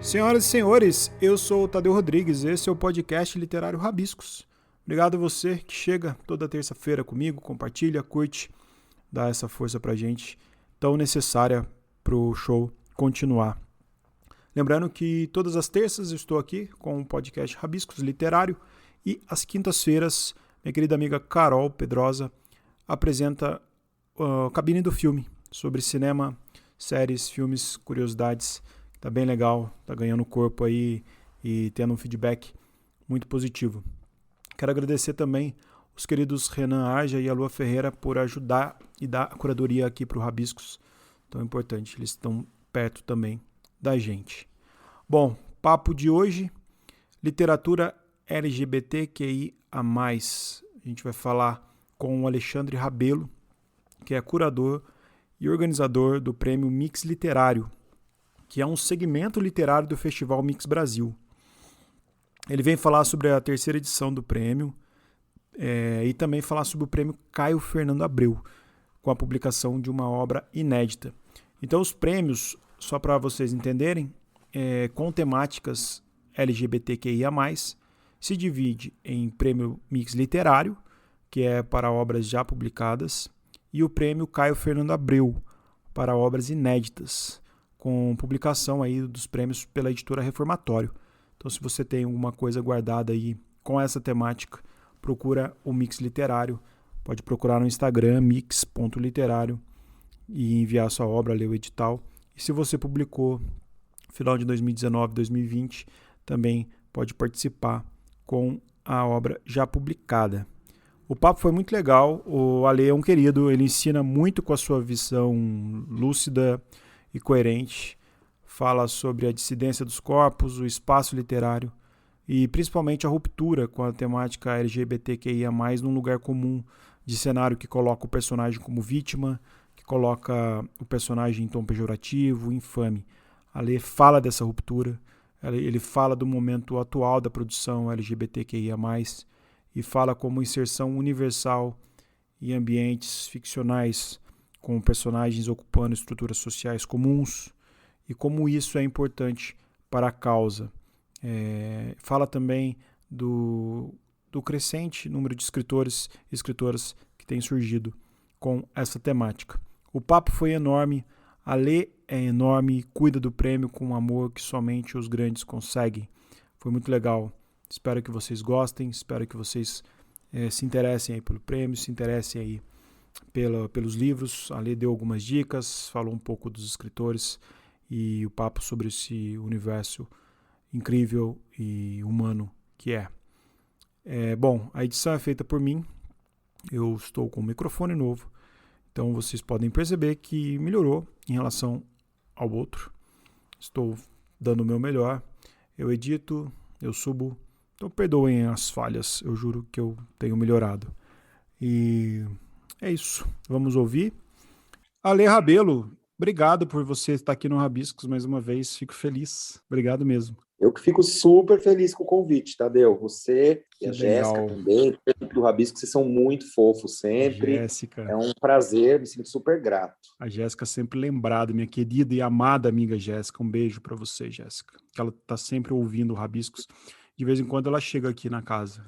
Senhoras e senhores, eu sou o Tadeu Rodrigues, esse é o podcast literário Rabiscos. Obrigado a você que chega toda terça-feira comigo, compartilha, curte, dá essa força pra gente tão necessária pro show continuar. Lembrando que todas as terças eu estou aqui com o podcast Rabiscos Literário e às quintas-feiras minha querida amiga Carol Pedrosa apresenta a Cabine do Filme sobre cinema, séries, filmes, curiosidades. Tá bem legal, tá ganhando corpo aí e tendo um feedback muito positivo. Quero agradecer também os queridos Renan Aja e a Lua Ferreira por ajudar e dar a curadoria aqui para o Rabiscos. Tão importante, eles estão perto também da gente. Bom, papo de hoje, literatura LGBTQIA+. A gente vai falar com o Alexandre Rabelo, que é curador e organizador do Prêmio Mix Literário, que é um segmento literário do Festival Mix Brasil. Ele vem falar sobre a terceira edição do prêmio e também falar sobre o prêmio Caio Fernando Abreu, com a publicação de uma obra inédita. Então os prêmios, só para vocês entenderem, com temáticas LGBTQIA+, se divide em prêmio Mix Literário, que é para obras já publicadas, e o prêmio Caio Fernando Abreu, para obras inéditas, com publicação aí dos prêmios pela editora Reformatório. Então, se você tem alguma coisa guardada aí com essa temática, procura o Mix Literário. Pode procurar no Instagram, mix.literário, e enviar sua obra, ler o edital. E se você publicou no final de 2019, 2020, também pode participar com a obra já publicada. O papo foi muito legal. O Ale é um querido, ele ensina muito com a sua visão lúcida e coerente, fala sobre a dissidência dos corpos, o espaço literário e principalmente a ruptura com a temática LGBTQIA+, num lugar comum de cenário que coloca o personagem como vítima, que coloca o personagem em tom pejorativo, infame. A Lê fala dessa ruptura, ele fala do momento atual da produção LGBTQIA+, e fala como inserção universal em ambientes ficcionais com personagens ocupando estruturas sociais comuns e como isso é importante para a causa. Fala também do crescente número de escritores e escritoras que têm surgido com essa temática. O papo foi enorme, a Lê é enorme e cuida do prêmio com um amor que somente os grandes conseguem. Foi muito legal. Espero que vocês gostem, espero que vocês se interessem aí pelo prêmio, se interessem aí pelos livros. A Lê deu algumas dicas, falou um pouco dos escritores e o papo sobre esse universo incrível e humano que é. Bom, a edição é feita por mim, eu estou com um microfone novo, então vocês podem perceber que melhorou em relação ao outro. Estou dando o meu melhor, eu edito, eu subo, então perdoem as falhas, eu juro que eu tenho melhorado. E é isso, vamos ouvir. Ale Rabelo, obrigado por você estar aqui no Rabiscos mais uma vez, fico feliz, obrigado mesmo. Eu que fico super feliz com o convite, Tadeu. Você e Que a Jéssica legal. também, do Rabisco, vocês são muito fofos sempre. Jéssica. É um prazer, me sinto super grato. A Jéssica sempre lembrada, minha querida e amada amiga Jéssica. Um beijo para você, Jéssica. Que ela tá sempre ouvindo o Rabiscos. De vez em quando ela chega aqui na casa.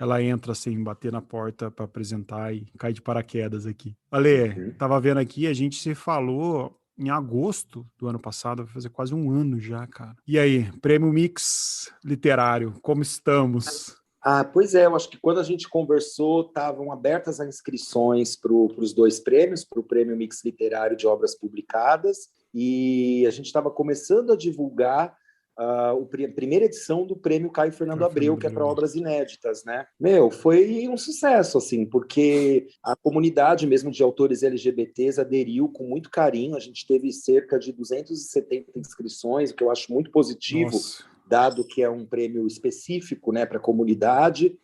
Ela entra sem bater na porta para apresentar e cai de paraquedas aqui. Ale, tava vendo aqui, a gente se falou em agosto do ano passado, vai fazer quase um ano já, cara. E aí, Prêmio Mix Literário, como estamos? Pois é, eu acho que quando a gente conversou, estavam abertas as inscrições para os dois prêmios, para o Prêmio Mix Literário de Obras Publicadas, e a gente estava começando a divulgar a primeira edição do Prêmio Caio Fernando Abreu, que é para obras inéditas, né? Foi um sucesso, assim, porque a comunidade mesmo de autores LGBTs aderiu com muito carinho, a gente teve cerca de 270 inscrições, o que eu acho muito positivo. Nossa. Dado que é um prêmio específico, né, para a comunidade,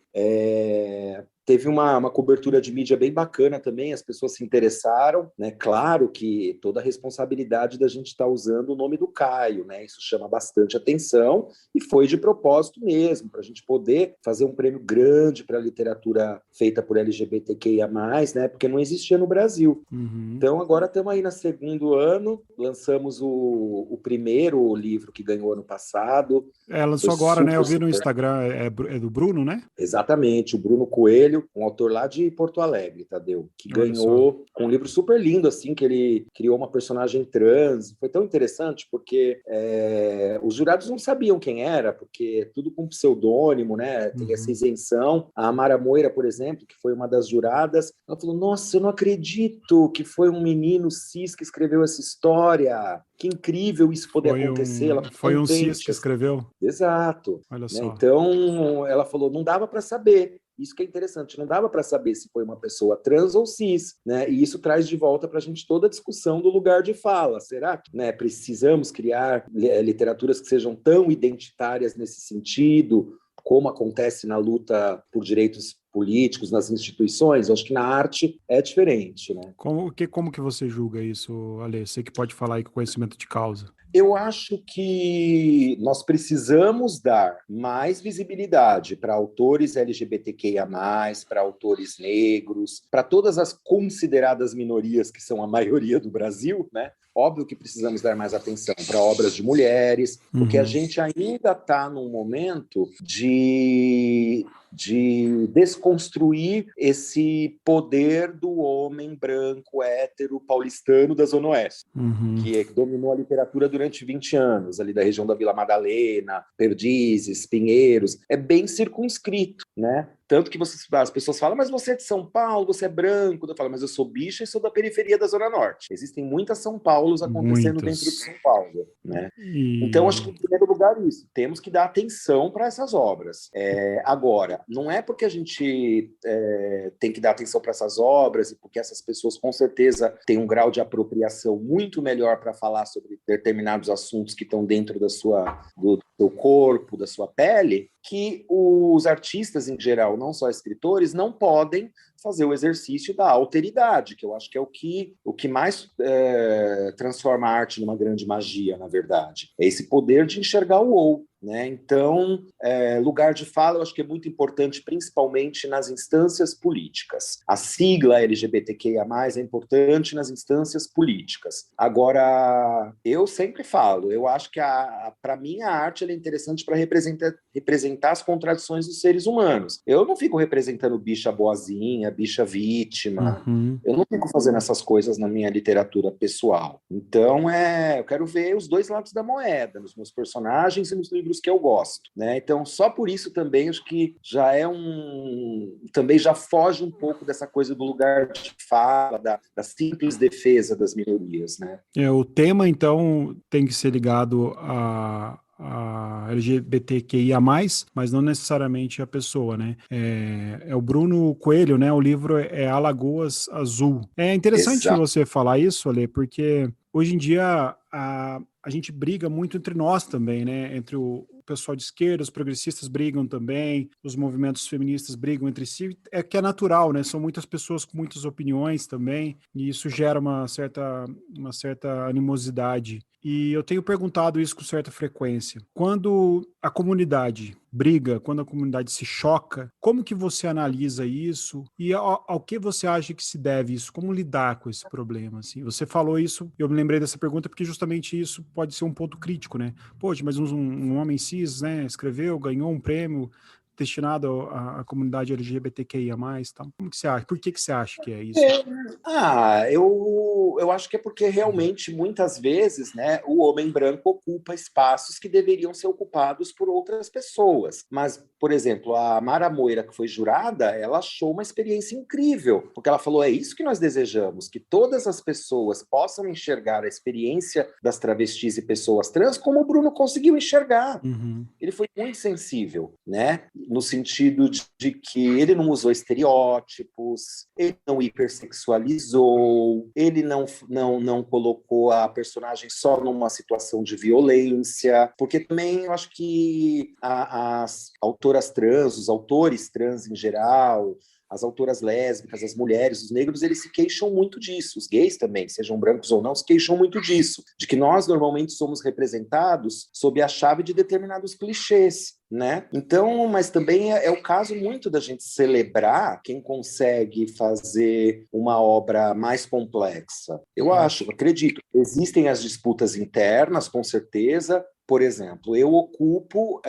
Teve uma cobertura de mídia bem bacana também, as pessoas se interessaram, né? Claro que toda a responsabilidade da gente estar usando o nome do Caio, né? Isso chama bastante atenção e foi de propósito mesmo, para a gente poder fazer um prêmio grande para a literatura feita por LGBTQIA+, né? Porque não existia no Brasil. Uhum. Então, agora estamos aí no segundo ano, lançamos o primeiro livro que ganhou ano passado. Lançou agora, né? Eu vi no Instagram, é do Bruno, né? Exatamente, o Bruno Coelho, um autor lá de Porto Alegre, Tadeu, que ganhou um livro super lindo, assim, que ele criou uma personagem trans. Foi tão interessante porque os jurados não sabiam quem era, porque é tudo com pseudônimo, né? Tem essa isenção. A Amara Moira, por exemplo, que foi uma das juradas, ela falou, nossa, eu não acredito que foi um menino cis que escreveu essa história. Que incrível isso poder acontecer. Ela foi um contente, cis que escreveu? Exato. Olha só. Né? Então, ela falou, não dava para saber. Isso que é interessante, não dava para saber se foi uma pessoa trans ou cis, né? E isso traz de volta para a gente toda a discussão do lugar de fala. Será que, né, precisamos criar literaturas que sejam tão identitárias nesse sentido, como acontece na luta por direitos políticos, nas instituições? Eu acho que na arte é diferente, né? Como que você julga isso, Ale? Você que pode falar aí com conhecimento de causa. Eu acho que nós precisamos dar mais visibilidade para autores LGBTQIA+, para autores negros, para todas as consideradas minorias, que são a maioria do Brasil, né? Óbvio que precisamos dar mais atenção para obras de mulheres, porque a gente ainda está num momento de desconstruir esse poder do homem branco, hétero, paulistano da Zona Oeste, que dominou a literatura durante 20 anos, ali da região da Vila Madalena, Perdizes, Pinheiros. É bem circunscrito, né? Tanto que as pessoas falam, mas você é de São Paulo, você é branco. Eu falo, mas eu sou bicha e sou da periferia da Zona Norte. Existem muitas São Paulos acontecendo dentro de São Paulo, né? Então, acho que, em primeiro lugar, isso. Temos que dar atenção para essas obras. Agora, não é porque a gente tem que dar atenção para essas obras e porque essas pessoas, com certeza, têm um grau de apropriação muito melhor para falar sobre determinados assuntos que estão dentro do seu corpo, da sua pele, que os artistas, em geral, não só escritores, não podem fazer o exercício da alteridade, que eu acho que é o que mais transforma a arte numa grande magia, na verdade. É esse poder de enxergar o ou. Né? Então, lugar de fala eu acho que é muito importante, principalmente nas instâncias políticas. A sigla LGBTQIA+, é importante nas instâncias políticas. Agora, eu sempre falo, eu acho que para mim a arte é interessante para representar as contradições dos seres humanos. Eu não fico representando bicha boazinha, bicha vítima, eu não fico fazendo essas coisas na minha literatura pessoal. Então, eu quero ver os dois lados da moeda, nos meus personagens e nos livros que eu gosto, né? Então, só por isso também acho que já também já foge um pouco dessa coisa do lugar de fala, da simples defesa das minorias, né? O tema, então, tem que ser ligado a LGBTQIA+, mas não necessariamente a pessoa, né? É o Bruno Coelho, né? O livro é Alagoas Azul. É interessante Exato. você falar isso, Ale, porque hoje em dia a gente briga muito entre nós também, né? Entre o pessoal de esquerda, os progressistas brigam também, os movimentos feministas brigam entre si, que é natural, né? São muitas pessoas com muitas opiniões também, e isso gera uma certa animosidade. E eu tenho perguntado isso com certa frequência. Quando a comunidade briga, quando a comunidade se choca, como que você analisa isso e ao que você acha que se deve isso? Como lidar com esse problema? Assim? Você falou isso, eu me lembrei dessa pergunta porque justamente isso pode ser um ponto crítico, né? Poxa, mas um homem cis, né, escreveu, ganhou um prêmio destinado à comunidade LGBTQIA+, tal. Como que você acha? Por que você acha que é isso? Eu acho que é porque realmente, muitas vezes, né, o homem branco ocupa espaços que deveriam ser ocupados por outras pessoas. Mas, por exemplo, a Mara Moira, que foi jurada, ela achou uma experiência incrível, porque ela falou, é isso que nós desejamos, que todas as pessoas possam enxergar a experiência das travestis e pessoas trans como o Bruno conseguiu enxergar. Ele foi muito sensível, né? no sentido de que ele não usou estereótipos, ele não hipersexualizou, ele não colocou a personagem só numa situação de violência, porque também eu acho que as autoras trans, os autores trans em geral, as autoras lésbicas, as mulheres, os negros, eles se queixam muito disso. Os gays também, sejam brancos ou não, se queixam muito disso. De que nós, normalmente, somos representados sob a chave de determinados clichês, né? Então, mas também é o caso muito da gente celebrar quem consegue fazer uma obra mais complexa. Eu acho, acredito. Existem as disputas internas, com certeza. Por exemplo, eu ocupo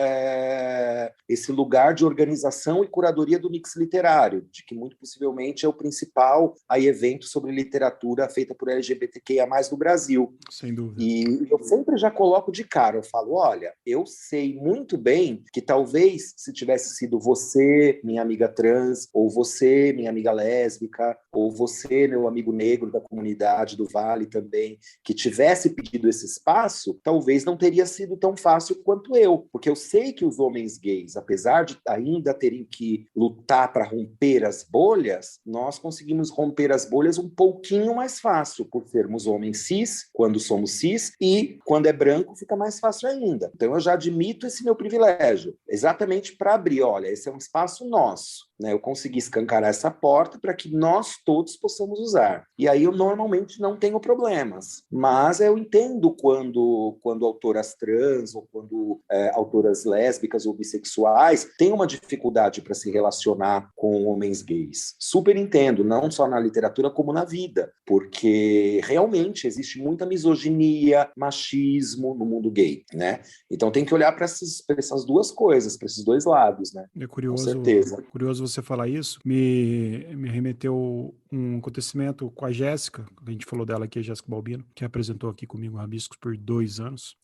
esse lugar de organização e curadoria do Mix Literário, de que muito possivelmente é o principal evento sobre literatura feita por LGBTQIA+, no Brasil. Sem dúvida. E eu sempre já coloco de cara, eu falo, olha, eu sei muito bem que talvez se tivesse sido você, minha amiga trans, ou você, minha amiga lésbica, ou você, meu amigo negro da comunidade do Vale também, que tivesse pedido esse espaço, talvez não teria sido tão fácil quanto eu, porque eu sei que os homens gays, apesar de ainda terem que lutar para romper as bolhas, nós conseguimos romper as bolhas um pouquinho mais fácil, por sermos homens cis, quando somos cis, e quando é branco fica mais fácil ainda. Então eu já admito esse meu privilégio, exatamente para abrir, olha, esse é um espaço nosso, né? Eu consegui escancarar essa porta para que nós todos possamos usar. E aí eu normalmente não tenho problemas, mas eu entendo quando autoras trans ou quando autoras lésbicas ou bissexuais têm uma dificuldade para se relacionar com homens gays. Super entendo, não só na literatura como na vida, porque realmente existe muita misoginia, machismo no mundo gay, né? Então tem que olhar para essas duas coisas, para esses dois lados, né? É curioso, com certeza. Curioso você falar isso. Me remeteu um acontecimento com a Jéssica, a gente falou dela aqui, a Jéssica Balbino, que apresentou aqui comigo o Rabiscos por 2 anos.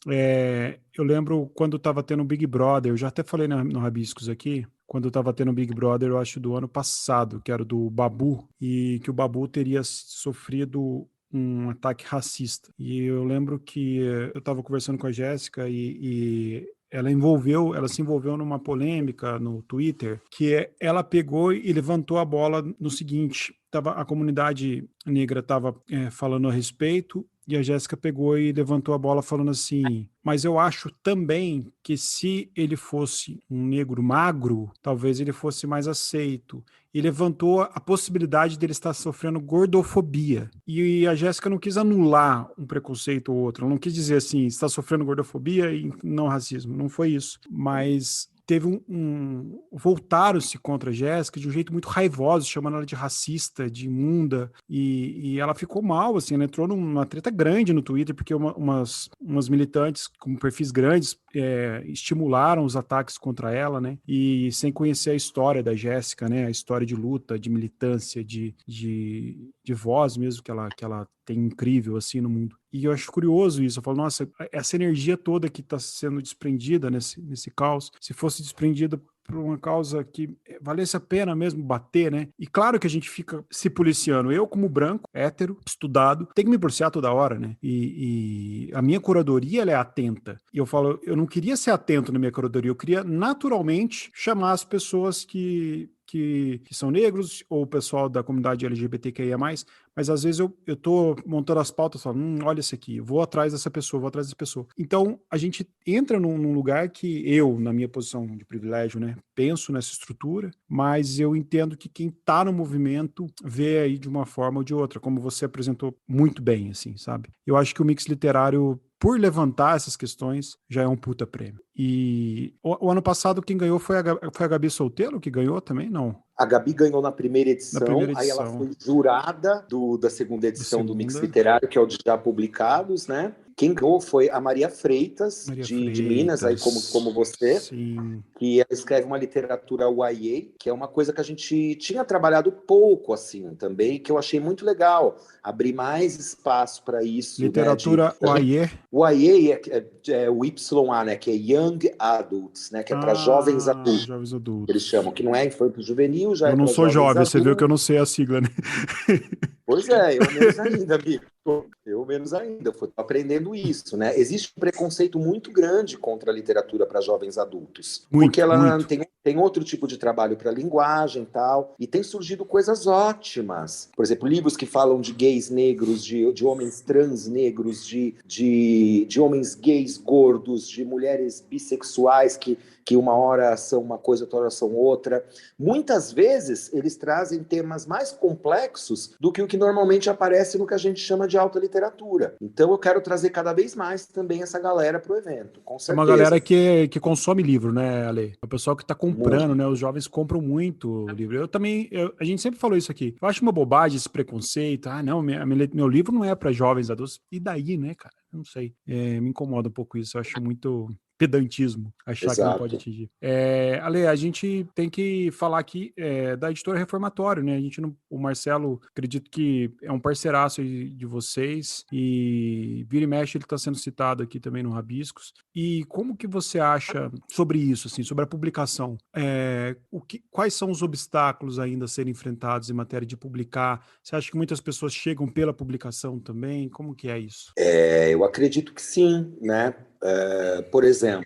Eu lembro quando estava tendo o Big Brother, eu já até falei no Rabiscos aqui, quando estava tendo o Big Brother, eu acho do ano passado, que era do Babu, e que o Babu teria sofrido um ataque racista. E eu lembro que eu estava conversando com a Jéssica e ela se envolveu numa polêmica no Twitter, que ela pegou e levantou a bola no seguinte: a comunidade negra estava falando a respeito, e a Jéssica pegou e levantou a bola falando assim, mas eu acho também que se ele fosse um negro magro, talvez ele fosse mais aceito. E levantou a possibilidade dele estar sofrendo gordofobia. E a Jéssica não quis anular um preconceito ou outro, ela não quis dizer assim, está sofrendo gordofobia e não racismo, não foi isso. Mas teve voltaram-se contra a Jéssica de um jeito muito raivoso, chamando ela de racista, de imunda, e ela ficou mal, assim, ela entrou numa treta grande no Twitter, porque umas militantes com perfis grandes estimularam os ataques contra ela, né, e sem conhecer a história da Jéssica, né, a história de luta, de militância, de voz mesmo que ela tem incrível, assim, no mundo. E eu acho curioso isso, eu falo, nossa, essa energia toda que está sendo desprendida nesse caos, se fosse desprendida por uma causa que valesse a pena mesmo bater, né? E claro que a gente fica se policiando. Eu, como branco, hétero, estudado, tenho que me policiar toda hora, né? E a minha curadoria, ela é atenta. E eu falo, eu não queria ser atento na minha curadoria, eu queria naturalmente chamar as pessoas que são negros, ou o pessoal da comunidade LGBTQIA+, mas às vezes eu tô montando as pautas e falo, olha isso aqui, vou atrás dessa pessoa. Então, a gente entra num lugar que eu, na minha posição de privilégio, né, penso nessa estrutura, mas eu entendo que quem tá no movimento vê aí de uma forma ou de outra, como você apresentou muito bem, assim, sabe? Eu acho que o Mix Literário, por levantar essas questões, já é um puta prêmio. E o ano passado quem ganhou foi a Gabi Solteiro, que ganhou também? Não. A Gabi ganhou na primeira edição, aí ela foi jurada da segunda edição do Mix Literário, que é o de já publicados, né? Quem ganhou foi a Maria Freitas, de Minas, aí como você, sim, que ela escreve uma literatura YA, que é uma coisa que a gente tinha trabalhado pouco, assim, também, que eu achei muito legal, abrir mais espaço para isso. Literatura YA? YA é o YA, né, que é Young Adults, né, que é para jovens adultos. Jovens adultos. Eles chamam, que não é infanto juvenil, já eu é não para sou jovens jovem, adultos. você viu que eu não sei a sigla, né? Pois é, eu menos ainda, amigo. Eu menos ainda, estou aprendendo isso, né? Existe um preconceito muito grande contra a literatura para jovens adultos, porque Muito, ela muito. tem outro tipo de trabalho para linguagem e tal, e tem surgido coisas ótimas. Por exemplo, livros que falam de gays negros, de homens trans negros, de homens gays gordos, de mulheres bissexuais que uma hora são uma coisa, outra hora são outra. Muitas vezes, eles trazem temas mais complexos do que o que normalmente aparece no que a gente chama de alta literatura. Então, eu quero trazer cada vez mais também essa galera para o evento, com É uma galera certeza. que consome livro, né, Ale? É o pessoal que está comprando, Muito. né? Os jovens compram muito livro. Eu também, a gente sempre falou isso aqui. Eu acho uma bobagem esse preconceito. Ah, não, meu livro não é para jovens adultos. E daí, né, cara? Eu não sei. Me incomoda um pouco isso. Eu acho muito pedantismo achar que não pode Exato. atingir. Ale, a gente tem que falar aqui da editora Reformatório, né? A gente não, o Marcelo, acredito que é um parceiraço de vocês e vira e mexe ele está sendo citado aqui também no Rabiscos. E como que você acha sobre isso, assim, sobre a publicação? Quais são os obstáculos ainda a serem enfrentados em matéria de publicar? Você acha que muitas pessoas chegam pela publicação também? Como que é isso? Eu acredito que sim, né? Por exemplo,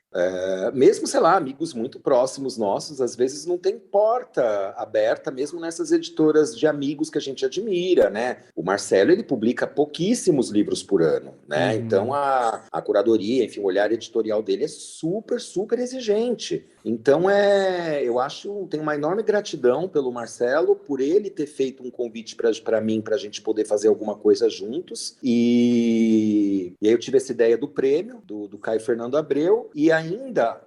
mesmo, sei lá, amigos muito próximos nossos, às vezes não tem porta aberta, mesmo nessas editoras de amigos que a gente admira, né? O Marcelo, ele publica pouquíssimos livros por ano, né? Então, Uhum. a curadoria, enfim, o olhar editorial dele é super, super exigente. Então, eu acho, tenho uma enorme gratidão pelo Marcelo, por ele ter feito um convite para mim, para a gente poder fazer alguma coisa juntos. E aí eu tive essa ideia do prêmio, do Caio Fernando Abreu, e ainda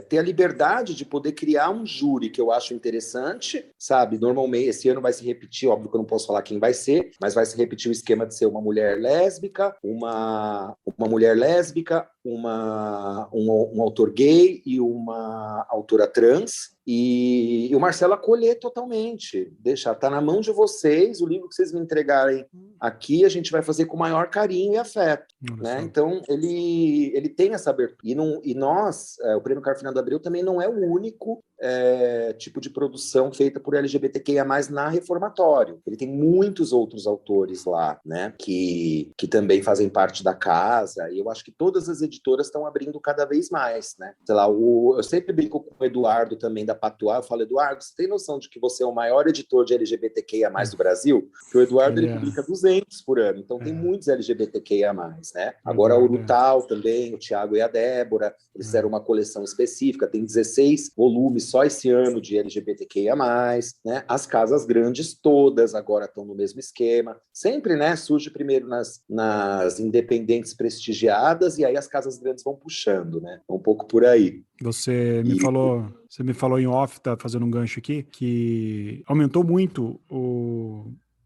ter a liberdade de poder criar um júri que eu acho interessante, sabe? Normalmente, esse ano vai se repetir, óbvio que eu não posso falar quem vai ser, mas vai se repetir o esquema de ser uma mulher lésbica, uma mulher lésbica, um autor gay e uma autora trans, e o Marcelo acolher totalmente, deixar, tá na mão de vocês, o livro que vocês me entregarem aqui, a gente vai fazer com o maior carinho e afeto. Olha Né? só. Então, ele tem essa abertura. E nós, o Prêmio Caio Fernando Abreu também não é o único tipo de produção feita por LGBTQIA+, na Reformatório. Ele tem muitos outros autores lá, né, que também fazem parte da casa, e eu acho que todas as editoras estão abrindo cada vez mais, né. Sei lá, eu sempre brinco com o Eduardo também da Patuá, eu falo, Eduardo, você tem noção de que você é o maior editor de LGBTQIA+, do Brasil? Porque o Eduardo, ele publica 200 por ano, então tem muitos LGBTQIA+, né. Agora o Eduardo, Urtal também, o Thiago e a Débora, eles fizeram uma coleção específica, tem 16 volumes só esse ano de LGBTQIA+, né? As casas grandes todas agora estão no mesmo esquema. Sempre, né, surge primeiro nas independentes prestigiadas e aí as casas grandes vão puxando, né? Um pouco por aí. Você me falou em off, tá fazendo um gancho aqui, que aumentou muito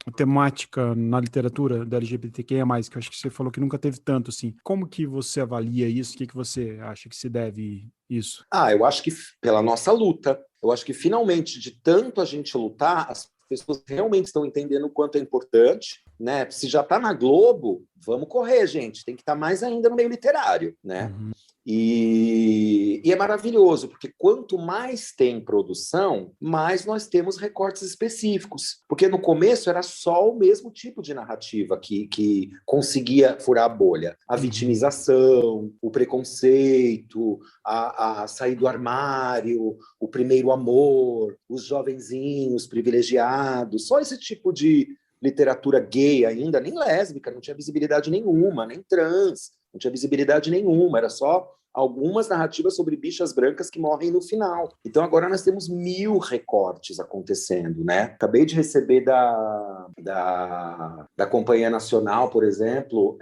a temática na literatura da LGBTQIA+, que eu acho que você falou que nunca teve tanto, assim. Como que você avalia isso? O que você acha que se deve isso? Eu acho que pela nossa luta. Eu acho que finalmente, de tanto a gente lutar, as pessoas realmente estão entendendo o quanto é importante, né? Se já está na Globo, vamos correr, gente. Tem que estar mais ainda no meio literário, né? Uhum. E é maravilhoso, porque quanto mais tem produção, mais nós temos recortes específicos. Porque no começo era só o mesmo tipo de narrativa que conseguia furar a bolha. A Uhum. vitimização, o preconceito, a sair do armário, o primeiro amor, os jovenzinhos privilegiados, só esse tipo de literatura gay ainda, nem lésbica, não tinha visibilidade nenhuma, nem trans, não tinha visibilidade nenhuma, era só algumas narrativas sobre bichas brancas que morrem no final. Então agora nós temos 1000 recortes acontecendo, né? Acabei de receber da Companhia Nacional, por exemplo,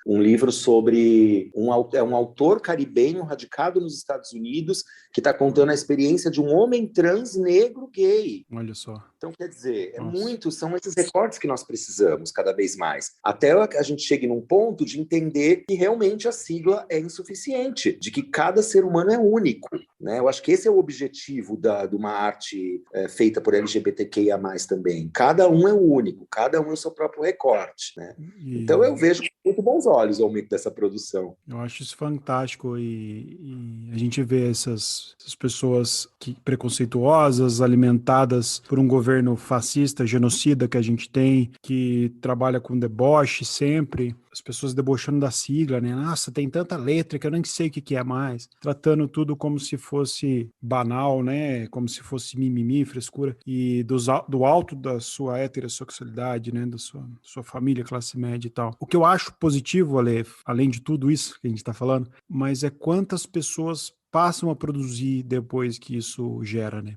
um livro sobre um autor caribenho radicado nos Estados Unidos que está contando a experiência de um homem trans negro gay. Olha só. Então, quer dizer, Nossa. são esses recortes que nós precisamos cada vez mais. Até a gente chegue num ponto de entender que realmente a sigla é insuficiente, de que cada ser humano é único. Né? Eu acho que esse é o objetivo de uma arte feita por LGBTQIA+, também. Cada um é único, cada um é o seu próprio recorte. Né? Então, eu vejo com muito bons olhos o aumento dessa produção. Eu acho isso fantástico e a gente vê essas pessoas preconceituosas, alimentadas por um governo fascista, genocida que a gente tem, que trabalha com deboche sempre, as pessoas debochando da sigla, né? Nossa, tem tanta letra que eu nem sei o que é mais. Tratando tudo como se fosse banal, né? Como se fosse mimimi, frescura. E do alto da sua heterossexualidade, né? Da sua família, classe média e tal. O que eu acho positivo, Ale, além de tudo isso que a gente tá falando, mas é quantas pessoas passam a produzir depois que isso gera, né?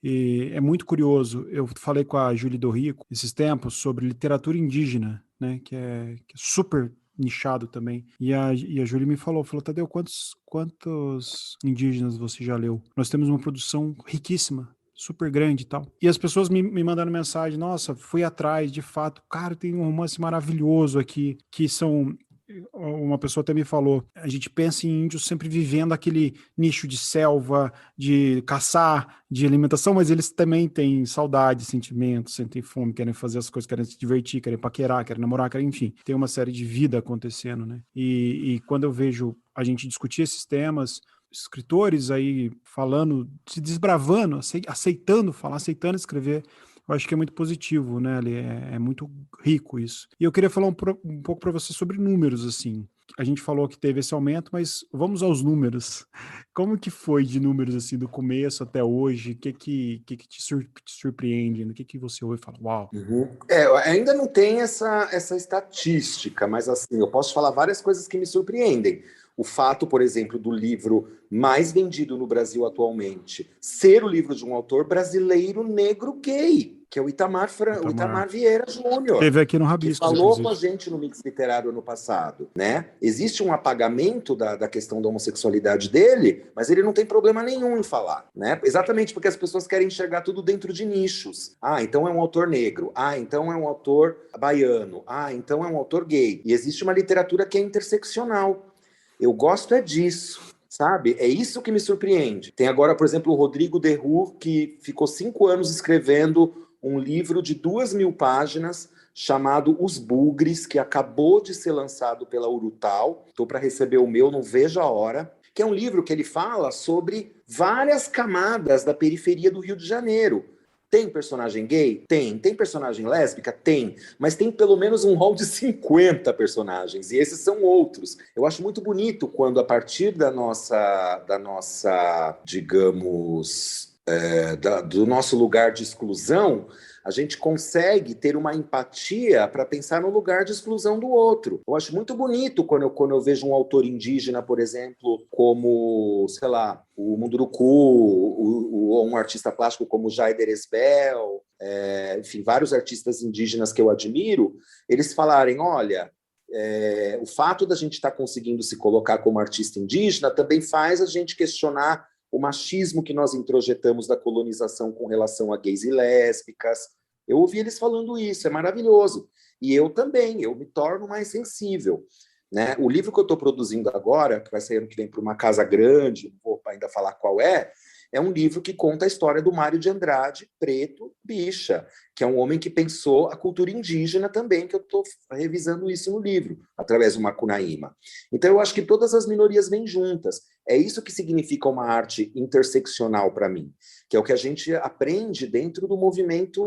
E é muito curioso. Eu falei com a Júlia do Rico esses tempos sobre literatura indígena, né? Que é super nichado também. E a Júlia me falou, Tadeu, quantos indígenas você já leu? Nós temos uma produção riquíssima, super grande e tal. E as pessoas me mandando mensagem, nossa, fui atrás, de fato, cara, tem um romance maravilhoso aqui, que são... Uma pessoa até me falou, a gente pensa em índios sempre vivendo aquele nicho de selva, de caçar, de alimentação, mas eles também têm saudade, sentimentos, sentem fome, querem fazer as coisas, querem se divertir, querem paquerar, querem namorar, querem, enfim, tem uma série de vida acontecendo, né? E quando eu vejo a gente discutir esses temas, escritores aí falando, se desbravando, aceitando falar, aceitando escrever, eu acho que é muito positivo, né, Ali? É muito rico isso. E eu queria falar um pouco para você sobre números, assim. A gente falou que teve esse aumento, mas vamos aos números. Como que foi de números, assim, do começo até hoje? O que te surpreende? O que você ouve e fala, uau? Uhum. Ainda não tem essa estatística, mas assim, eu posso falar várias coisas que me surpreendem. O fato, por exemplo, do livro mais vendido no Brasil atualmente ser o livro de um autor brasileiro negro gay, que é o Itamar. Itamar Vieira Júnior, Teve aqui no que Rabiscos, falou com inclusive. a gente no Mix Literário ano passado, né? Existe um apagamento da questão da homossexualidade dele, mas ele não tem problema nenhum em falar, né? Exatamente porque as pessoas querem enxergar tudo dentro de nichos. Ah, então é um autor negro. Ah, então é um autor baiano. Ah, então é um autor gay. E existe uma literatura que é interseccional. Eu gosto é disso, sabe? É isso que me surpreende. Tem agora, por exemplo, o Rodrigo Derru, que ficou 5 anos escrevendo um livro de 2.000 páginas chamado Os Bugres, que acabou de ser lançado pela Urutau. Estou para receber o meu, não vejo a hora. Que é um livro que ele fala sobre várias camadas da periferia do Rio de Janeiro. Tem personagem gay? Tem. Tem personagem lésbica? Tem. Mas tem pelo menos um rol de 50 personagens, e esses são outros. Eu acho muito bonito quando, a partir da nossa digamos, do nosso lugar de exclusão, a gente consegue ter uma empatia para pensar no lugar de exclusão do outro. Eu acho muito bonito quando eu vejo um autor indígena, por exemplo, como, sei lá, o Munduruku, ou um artista plástico como Jaider Esbel, enfim, vários artistas indígenas que eu admiro, eles falarem, olha, o fato da gente estar conseguindo se colocar como artista indígena também faz a gente questionar o machismo que nós introjetamos da colonização com relação a gays e lésbicas. Eu ouvi eles falando isso, é maravilhoso. E eu também, eu me torno mais sensível, né? O livro que eu estou produzindo agora, que vai sair ano que vem para uma casa grande, não vou ainda falar qual é um livro que conta a história do Mário de Andrade, preto, bicha, que é um homem que pensou a cultura indígena também, que eu estou revisando isso no livro, através do Macunaíma. Então, eu acho que todas as minorias vêm juntas. É isso que significa uma arte interseccional para mim, que é o que a gente aprende dentro do movimento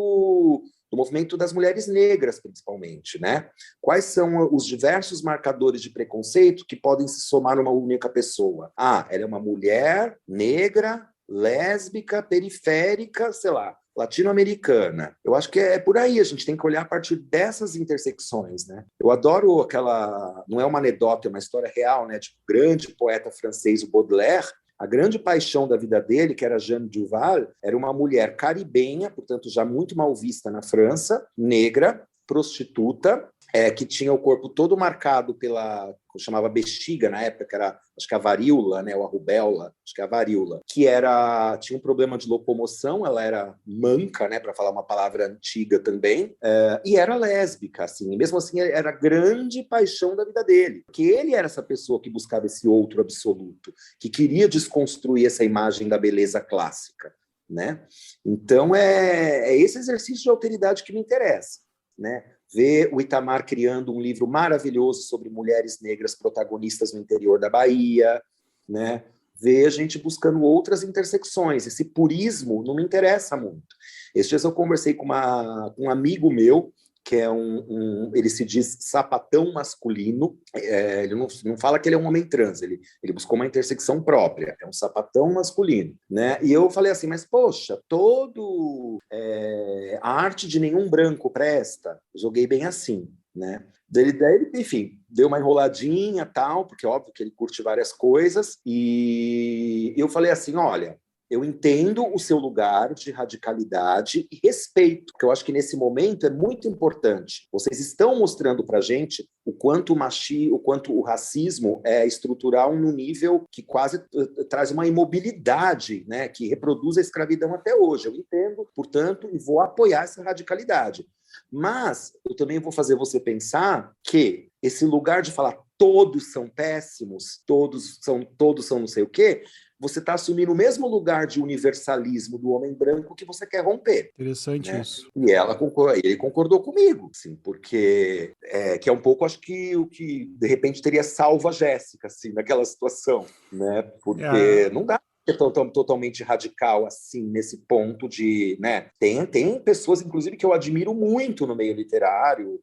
das mulheres negras, principalmente, né? Quais são os diversos marcadores de preconceito que podem se somar numa única pessoa? Ah, ela é uma mulher negra, lésbica, periférica, sei lá, latino-americana. Eu acho que é por aí, a gente tem que olhar a partir dessas intersecções, né? Eu adoro aquela, não é uma anedota, é uma história real, né? Tipo, o grande poeta francês, o Baudelaire, a grande paixão da vida dele, que era Jeanne Duval, era uma mulher caribenha, portanto já muito mal vista na França, negra, prostituta, que tinha o corpo todo marcado pela, que chamava bexiga na época, que era, acho que a varíola, né, ou a rubéola, acho que é a varíola, tinha um problema de locomoção, ela era manca, né, para falar uma palavra antiga também, e era lésbica, assim, e mesmo assim era a grande paixão da vida dele, porque ele era essa pessoa que buscava esse outro absoluto, que queria desconstruir essa imagem da beleza clássica, né? Então é esse exercício de alteridade que me interessa, né? Ver o Itamar criando um livro maravilhoso sobre mulheres negras protagonistas no interior da Bahia, né? ver a gente buscando outras intersecções. Esse purismo não me interessa muito. Esses dias eu conversei com um amigo meu, que é ele se diz sapatão masculino, ele não fala que ele é um homem trans, ele buscou uma intersecção própria, é um sapatão masculino, né? E eu falei assim, mas poxa, a arte de nenhum branco presta, joguei bem assim, né? Daí, enfim, deu uma enroladinha tal, porque é óbvio que ele curte várias coisas, e eu falei assim, olha, eu entendo o seu lugar de radicalidade e respeito, porque eu acho que nesse momento é muito importante. Vocês estão mostrando para a gente o quanto o racismo é estrutural num nível que quase traz uma imobilidade, né, que reproduz a escravidão até hoje. Eu entendo, portanto, e vou apoiar essa radicalidade. Mas eu também vou fazer você pensar que esse lugar de falar todos são péssimos, todos são não sei o quê, você está assumindo o mesmo lugar de universalismo do homem branco que você quer romper. Interessante, né? Isso. E ele concordou comigo, assim, porque que é um pouco, acho que o que de repente teria salvo a Jéssica, assim, naquela situação, né? Porque não dá totalmente radical assim nesse ponto de, né? Tem pessoas, inclusive, que eu admiro muito no meio literário,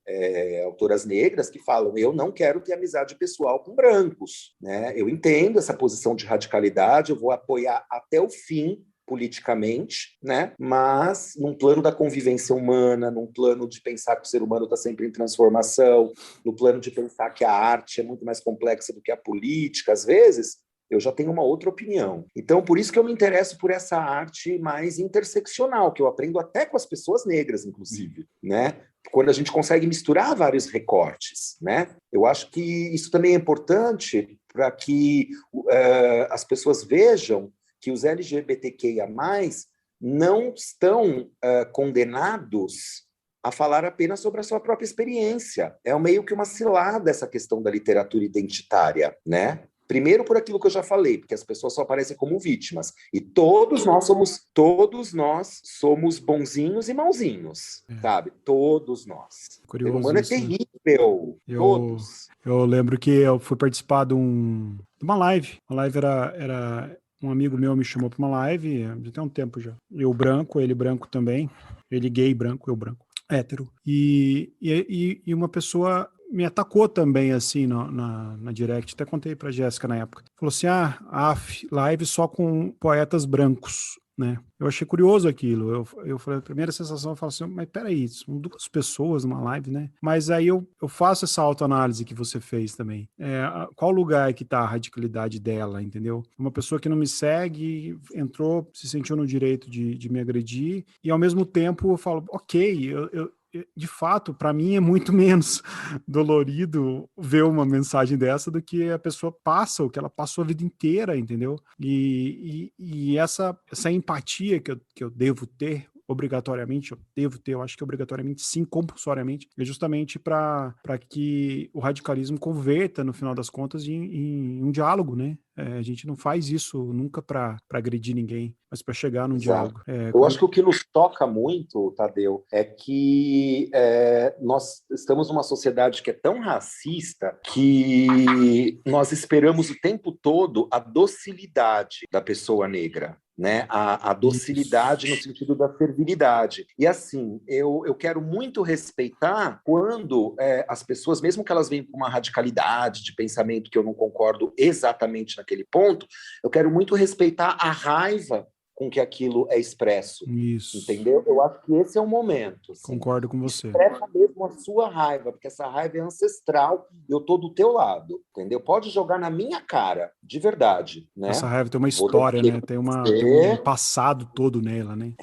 autoras negras que falam: eu não quero ter amizade pessoal com brancos, né? Eu entendo essa posição de radicalidade, eu vou apoiar até o fim politicamente, né? Mas num plano da convivência humana, num plano de pensar que o ser humano está sempre em transformação, no plano de pensar que a arte é muito mais complexa do que a política, às vezes eu já tenho uma outra opinião. Então, por isso que eu me interesso por essa arte mais interseccional, que eu aprendo até com as pessoas negras, inclusive, né? Quando a gente consegue misturar vários recortes, né? Eu acho que isso também é importante para que as pessoas vejam que os LGBTQIA+, não estão condenados a falar apenas sobre a sua própria experiência. É meio que uma cilada essa questão da literatura identitária, né? Primeiro por aquilo que eu já falei, porque as pessoas só aparecem como vítimas. E todos nós somos bonzinhos e mauzinhos, sabe? Todos nós. O ser humano é terrível. Todos. Eu lembro que eu fui participar de uma live. A live era um amigo meu me chamou para uma live, já tem um tempo já. Eu branco, ele branco também. Ele gay branco, eu branco. Hétero. E uma pessoa me atacou também, assim, na direct, até contei pra Jéssica na época. Falou assim, live só com poetas brancos, né? Eu achei curioso aquilo. Eu falei, a primeira sensação, eu falo assim, mas peraí, são duas pessoas numa live, né? Mas aí eu faço essa autoanálise que você fez também. Qual lugar é que tá a radicalidade dela, entendeu? Uma pessoa que não me segue, entrou, se sentiu no direito de me agredir, e ao mesmo tempo eu falo, ok, de fato, para mim é muito menos dolorido ver uma mensagem dessa do que a pessoa passa, o que ela passou a vida inteira, entendeu? E essa empatia que eu devo ter, obrigatoriamente, eu acho que obrigatoriamente, sim, compulsoriamente, é justamente para que o radicalismo converta, no final das contas, em um diálogo, né? A gente não faz isso nunca para agredir ninguém, mas para chegar num diálogo. Eu acho que o que nos toca muito, Tadeu, é que nós estamos numa sociedade que é tão racista que nós esperamos o tempo todo a docilidade da pessoa negra. Né? A docilidade no sentido da servilidade. E assim, eu quero muito respeitar quando as pessoas, mesmo que elas venham com uma radicalidade de pensamento que eu não concordo exatamente naquele ponto, eu quero muito respeitar a raiva com que aquilo é expresso. Isso. Entendeu? Eu acho que esse é o momento. Assim. Concordo com você. Expressa mesmo a sua raiva, porque essa raiva é ancestral e eu tô do teu lado, entendeu? Pode jogar na minha cara, de verdade, né? Essa raiva tem uma história, né? Tem um passado todo nela, né?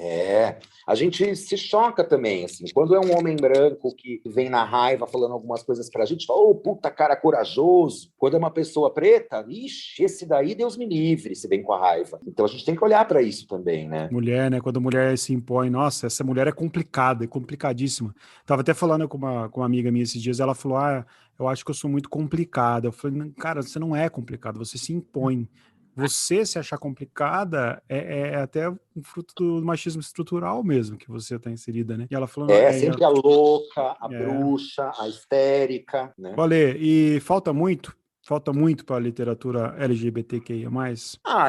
A gente se choca também, assim. Quando é um homem branco que vem na raiva falando algumas coisas pra gente, fala, puta cara corajoso. Quando é uma pessoa preta, ixi, esse daí Deus me livre, se vem com a raiva. Então a gente tem que olhar pra isso também, né? Mulher, né? Quando a mulher se impõe, nossa, essa mulher é complicada, é complicadíssima. Tava até falando com uma amiga minha esses dias, ela falou, eu acho que eu sou muito complicada. Eu falei, cara, você não é complicada, você se impõe. Você se achar complicada é até um fruto do machismo estrutural mesmo, que você está inserida, né? E ela falou... sempre a louca, a bruxa, a histérica, né? Valê, e falta muito? Falta muito para a literatura LGBTQIA+.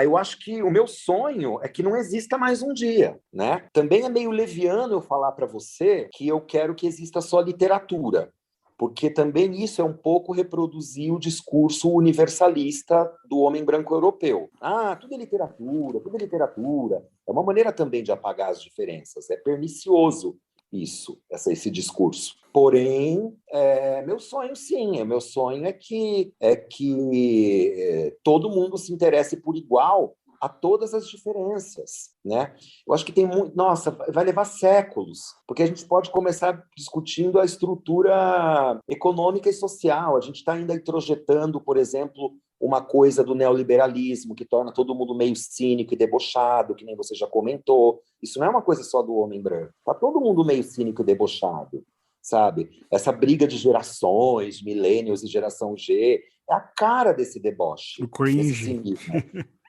Eu acho que o meu sonho é que não exista mais um dia, né? Também é meio leviano eu falar para você que eu quero que exista só literatura, porque também isso é um pouco reproduzir o discurso universalista do homem branco europeu. Tudo é literatura, tudo é literatura. É uma maneira também de apagar as diferenças. É pernicioso esse discurso. Porém, meu sonho, sim, meu sonho é que todo mundo se interesse por igual a todas as diferenças, né? Eu acho que tem muito... Nossa, vai levar séculos, porque a gente pode começar discutindo a estrutura econômica e social. A gente está ainda introjetando, por exemplo, uma coisa do neoliberalismo que torna todo mundo meio cínico e debochado, que nem você já comentou. Isso não é uma coisa só do homem branco. Está todo mundo meio cínico e debochado, sabe? Essa briga de gerações, millennials e geração G, é a cara desse deboche, O desse cringe. cinismo.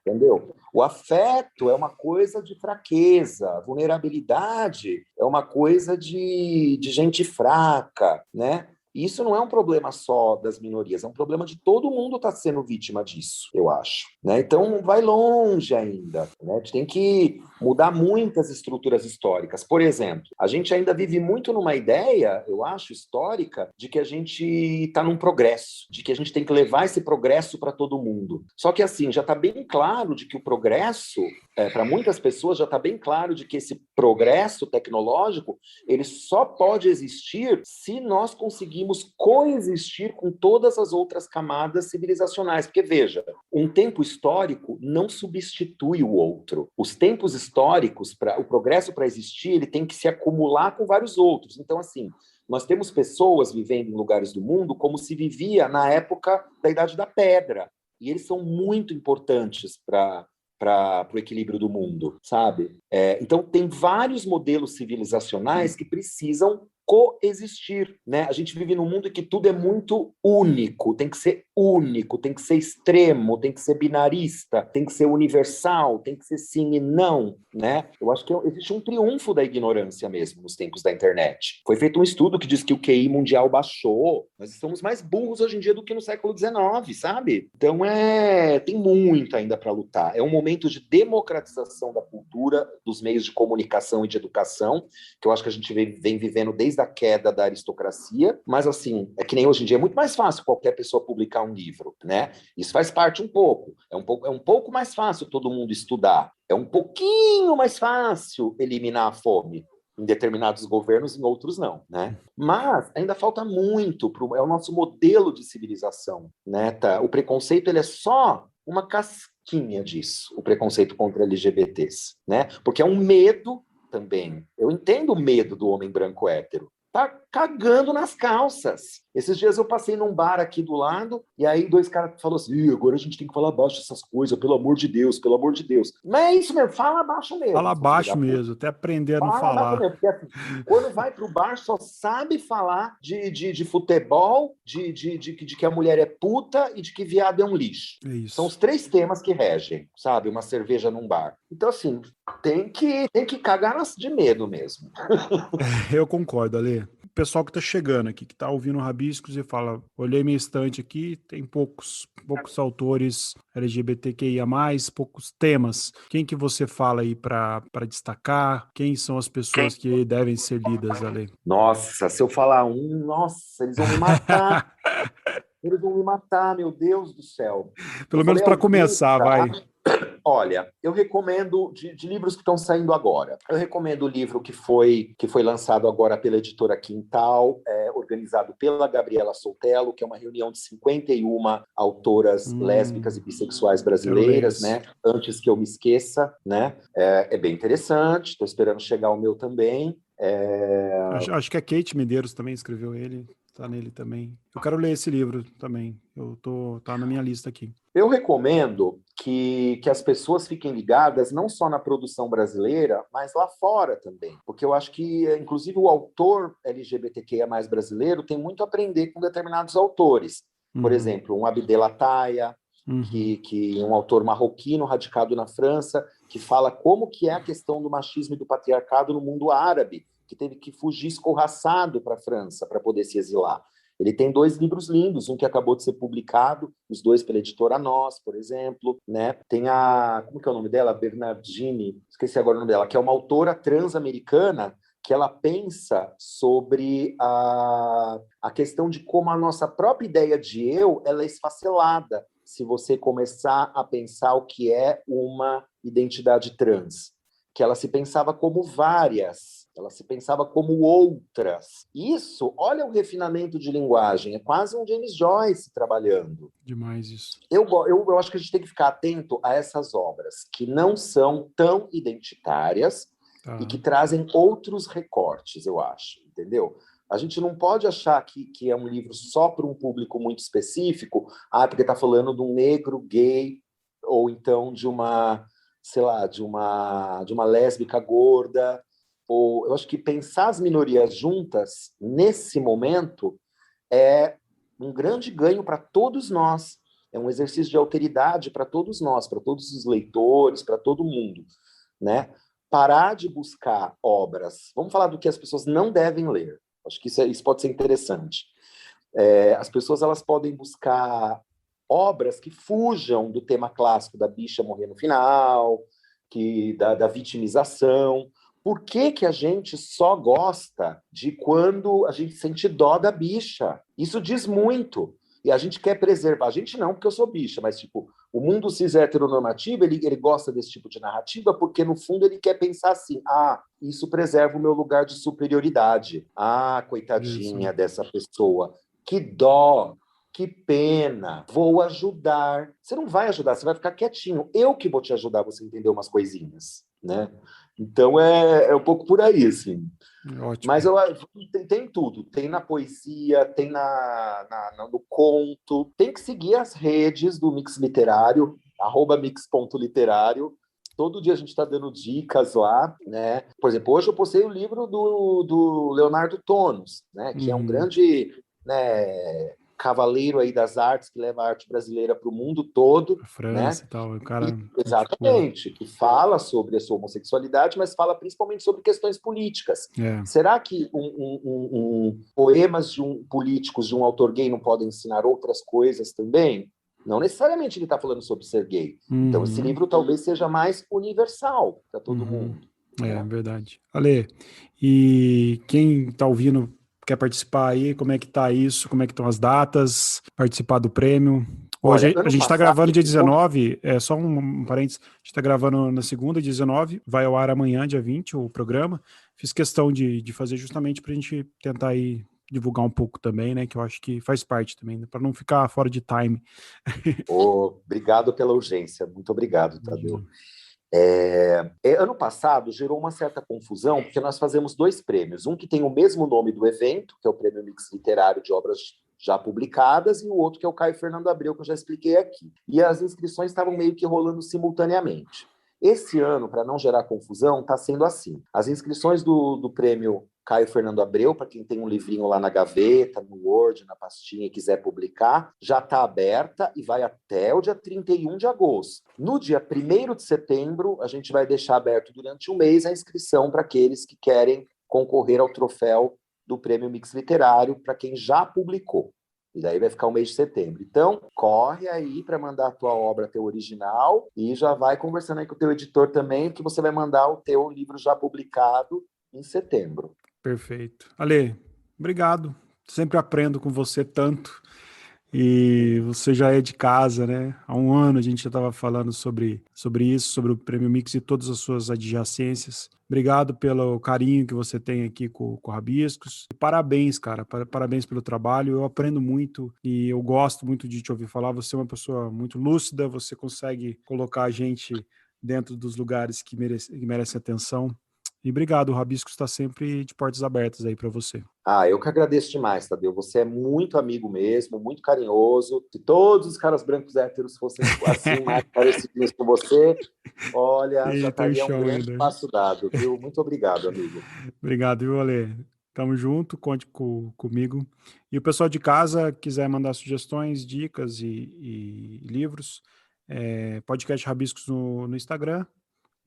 Entendeu? O afeto é uma coisa de fraqueza, a vulnerabilidade é uma coisa de gente fraca, né? E isso não é um problema só das minorias, é um problema de todo mundo estar sendo vítima disso, eu acho. Né? Então, vai longe ainda. Né? A gente tem que mudar muitas estruturas históricas. Por exemplo, a gente ainda vive muito numa ideia, eu acho, histórica, de que a gente está num progresso, de que a gente tem que levar esse progresso para todo mundo. Só que, assim, já está bem claro de que o progresso, para muitas pessoas, já está bem claro de que esse progresso tecnológico, ele só pode existir se nós conseguirmos coexistir com todas as outras camadas civilizacionais. Porque, veja, um tempo histórico não substitui o outro. Os tempos históricos, o progresso para existir, ele tem que se acumular com vários outros. Então, assim, nós temos pessoas vivendo em lugares do mundo como se vivia na época da Idade da Pedra. E eles são muito importantes para o equilíbrio do mundo, sabe? Então, tem vários modelos civilizacionais que precisam coexistir, né? A gente vive num mundo em que tudo é muito único, tem que ser único, tem que ser extremo, tem que ser binarista, tem que ser universal, tem que ser sim e não, né? Eu acho que existe um triunfo da ignorância mesmo nos tempos da internet. Foi feito um estudo que diz que o QI mundial baixou, nós estamos mais burros hoje em dia do que no século XIX, sabe? Então tem muito ainda para lutar. É um momento de democratização da cultura, dos meios de comunicação e de educação, que eu acho que a gente vem vivendo desde a queda da aristocracia, mas assim, é que nem hoje em dia é muito mais fácil qualquer pessoa publicar um livro, né? Isso faz parte um pouco. É um pouco mais fácil todo mundo estudar. É um pouquinho mais fácil eliminar a fome em determinados governos, em outros não, né? Mas ainda falta muito, é o nosso modelo de civilização, né? Tá? O preconceito, ele é só uma casquinha disso, o preconceito contra LGBTs, né? Porque é um medo também. Eu entendo o medo do homem branco hétero. Tá cagando nas calças. Esses dias eu passei num bar aqui do lado, e aí dois caras falaram assim, agora a gente tem que falar baixo essas coisas, pelo amor de Deus, pelo amor de Deus. Mas é isso mesmo, fala baixo mesmo, Fala seu filho da baixo puta. mesmo, até aprender a não Fala baixo falar. mesmo, porque assim, quando vai pro bar só sabe falar de futebol, de que a mulher é puta e de que viado é um lixo. É São isso. os três temas que regem, sabe? Uma cerveja num bar. Então, assim, tem que cagar de medo mesmo. Eu concordo, Ale. O pessoal que tá chegando aqui, que tá ouvindo Rabiscos e fala, olhei minha estante aqui, tem poucos autores LGBTQIA+, poucos temas. Quem que você fala aí para destacar? Quem são as pessoas que devem ser lidas, Ale? Nossa, se eu falar nossa, eles vão me matar. Eles vão me matar, meu Deus do céu. Eu Pelo menos falei para alguns, começar, tá? vai. Olha, eu recomendo de livros que estão saindo agora. Eu recomendo o livro que foi lançado agora pela editora Quintal, organizado pela Gabriela Soltello, que é uma reunião de 51 autoras lésbicas e bissexuais Quero ler brasileiras, esse. né? Antes que eu me esqueça, né? É bem interessante. Estou esperando chegar o meu também. Acho que a Kate Medeiros também escreveu ele, tá nele também. Eu quero ler esse livro também. Tá na minha lista aqui. Eu recomendo que as pessoas fiquem ligadas não só na produção brasileira, mas lá fora também. Porque eu acho que, inclusive, o autor LGBTQIA+ brasileiro tem muito a aprender com determinados autores. Por exemplo, um Abdel Ataya, que é um autor marroquino radicado na França, que fala como que é a questão do machismo e do patriarcado no mundo árabe, que teve que fugir escorraçado para a França para poder se exilar. Ele tem 2 livros lindos, um que acabou de ser publicado, os 2 pela editora Nós, por exemplo, né? Tem como que é o nome dela? Bernardini, esqueci agora o nome dela, que é uma autora transamericana que ela pensa sobre a questão de como a nossa própria ideia de eu ela é esfacelada se você começar a pensar o que é uma identidade trans, que ela se pensava como várias, ela se pensava como outras. Isso, olha o refinamento de linguagem, é quase um James Joyce trabalhando. Demais isso. Eu acho que a gente tem que ficar atento a essas obras que não são tão identitárias, Tá. e que trazem outros recortes, eu acho, entendeu? A gente não pode achar que é um livro só para um público muito específico, porque está falando de um negro gay, ou então de uma, sei lá, de uma lésbica gorda. Ou eu acho que pensar as minorias juntas, nesse momento, é um grande ganho para todos nós. É um exercício de alteridade para todos nós, para todos os leitores, para todo mundo, né? Parar de buscar obras. Vamos falar do que as pessoas não devem ler. Acho que isso pode ser interessante. As pessoas elas podem buscar obras que fujam do tema clássico da bicha morrer no final, da vitimização. Por que a gente só gosta de quando a gente sente dó da bicha? Isso diz muito. E a gente quer preservar. A gente não, porque eu sou bicha, mas tipo, o mundo cis heteronormativo, ele gosta desse tipo de narrativa porque, no fundo, ele quer pensar assim, isso preserva o meu lugar de superioridade. Coitadinha Isso. dessa pessoa. Que dó, que pena, vou ajudar. Você não vai ajudar, você vai ficar quietinho. Eu que vou te ajudar você a entender umas coisinhas, né? Então, é um pouco por aí, assim. Ótimo. Mas tem tudo. Tem na poesia, tem no conto. Tem que seguir as redes do Mix Literário, @mix.literário. Todo dia a gente está dando dicas lá, né? Por exemplo, hoje eu postei o livro do Leonardo Tonos, né? Que é um grande, né, cavaleiro aí das artes, que leva a arte brasileira para o mundo todo, A França né? e tal, o cara... Exatamente, que fala sobre a sua homossexualidade, mas fala principalmente sobre questões políticas. Será que poemas políticos de um autor gay não podem ensinar outras coisas também? Não necessariamente ele está falando sobre ser gay. Então, esse livro talvez seja mais universal para todo mundo. É verdade. Ale, e quem está ouvindo quer participar aí, como é que tá isso? Como é que estão as datas? Participar do prêmio? Hoje Olha, a gente está gravando dia 19, só um parênteses, a gente está gravando na segunda, dia 19, vai ao ar amanhã, dia 20, o programa. Fiz questão de fazer justamente para a gente tentar aí divulgar um pouco também, né? Que eu acho que faz parte também, para não ficar fora de time. Obrigado pela urgência, muito obrigado, Tadeu. Ano passado gerou uma certa confusão, porque nós fazemos 2 prêmios, um que tem o mesmo nome do evento, que é o Prêmio Mix Literário de Obras já publicadas, e o outro que é o Caio Fernando Abreu, que eu já expliquei aqui. E as inscrições estavam meio que rolando simultaneamente. Esse ano, para não gerar confusão, está sendo assim. As inscrições do prêmio Caio Fernando Abreu, para quem tem um livrinho lá na gaveta, no Word, na pastinha e quiser publicar, já está aberta e vai até o dia 31 de agosto. No dia 1º de setembro, a gente vai deixar aberto durante um mês a inscrição para aqueles que querem concorrer ao troféu do Prêmio Mix Literário, para quem já publicou. E daí vai ficar o mês de setembro. Então, corre aí para mandar a tua obra, teu original, e já vai conversando aí com o teu editor também, que você vai mandar o teu livro já publicado em setembro. Perfeito. Ale, obrigado. Sempre aprendo com você tanto. E você já é de casa, né? Há um ano a gente já estava falando sobre isso, sobre o Prêmio Mix e todas as suas adjacências. Obrigado pelo carinho que você tem aqui com o Rabiscos. Parabéns, cara. Parabéns pelo trabalho. Eu aprendo muito e eu gosto muito de te ouvir falar. Você é uma pessoa muito lúcida, você consegue colocar a gente dentro dos lugares que merecem atenção. E obrigado, o Rabiscos está sempre de portas abertas aí para você. Eu que agradeço demais, Tadeu. Você é muito amigo mesmo, muito carinhoso. Se todos os caras brancos héteros fossem assim, mais parecidos com você, olha, já Eita, o estaria um chão grande ainda. passo dado, viu? Muito obrigado, amigo. Obrigado, viu, Ale? Tamo junto, conte comigo. E o pessoal de casa quiser mandar sugestões, dicas e livros, podcast Rabiscos no Instagram,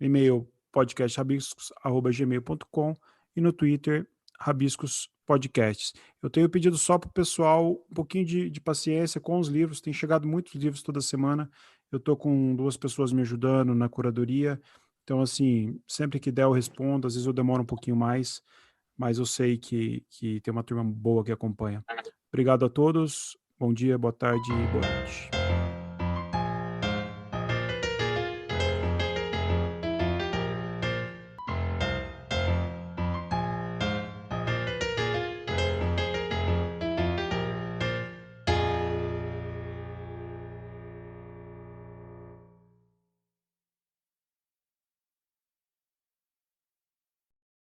e-mail podcastrabiscos@gmail.com e no Twitter, Rabiscos Podcasts. Eu tenho pedido só para o pessoal um pouquinho de paciência com os livros, tem chegado muitos livros toda semana, eu estou com 2 pessoas me ajudando na curadoria, então, assim, sempre que der eu respondo, às vezes eu demoro um pouquinho mais, mas eu sei que tem uma turma boa que acompanha. Obrigado a todos, bom dia, boa tarde e boa noite.